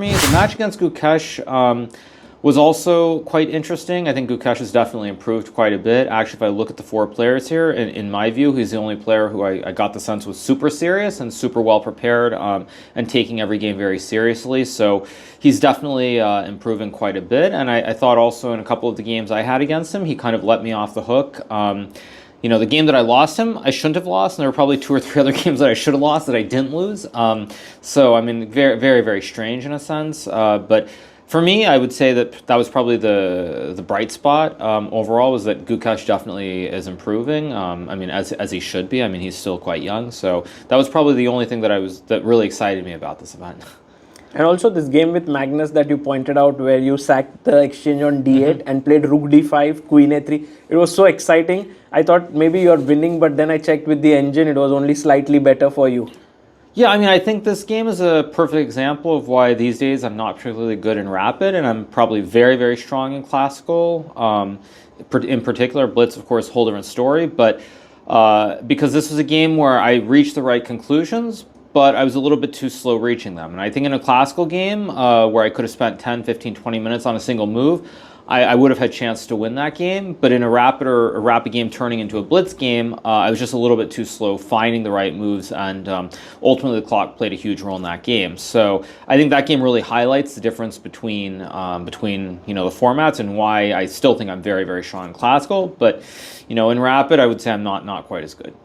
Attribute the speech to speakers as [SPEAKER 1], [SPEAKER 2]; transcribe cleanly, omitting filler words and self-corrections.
[SPEAKER 1] The match against Gukesh was also quite interesting. I think Gukesh has definitely improved quite a bit. Actually, if I look at the four players here, in my view, he's the only player who I got the sense was super serious and super well prepared and taking every game very seriously. So he's definitely improving quite a bit. And I thought also in a couple of the games I had against him, he kind of let me off the hook. You know, the game that I lost him, I shouldn't have lost, and there were probably 2 or 3 other games that I should have lost that I didn't lose. So, I mean, very, very, very strange in a sense. But for me, I would say that was probably the bright spot overall, was that Gukesh definitely is improving. I mean, as he should be. I mean, he's still quite young. So that was probably the only thing that really excited me about this event.
[SPEAKER 2] And also this game with Magnus that you pointed out, where you sacked the exchange on d8 and played rook d5, queen a3. It was so exciting. I thought maybe you're winning, but then I checked with the engine. It was only slightly better for you.
[SPEAKER 1] Yeah, I mean, I think this game is a perfect example of why these days I'm not particularly good in Rapid, and I'm probably very, very strong in Classical. In particular, Blitz, of course, whole different story. But because this was a game where I reached the right conclusions, but I was a little bit too slow reaching them. And I think in a Classical game where I could have spent 10, 15, 20 minutes on a single move, I would have had a chance to win that game. But in a Rapid game turning into a Blitz game, I was just a little bit too slow finding the right moves, and ultimately the clock played a huge role in that game. So I think that game really highlights the difference between the formats, and why I still think I'm very, very strong in Classical. But in Rapid, I would say I'm not quite as good.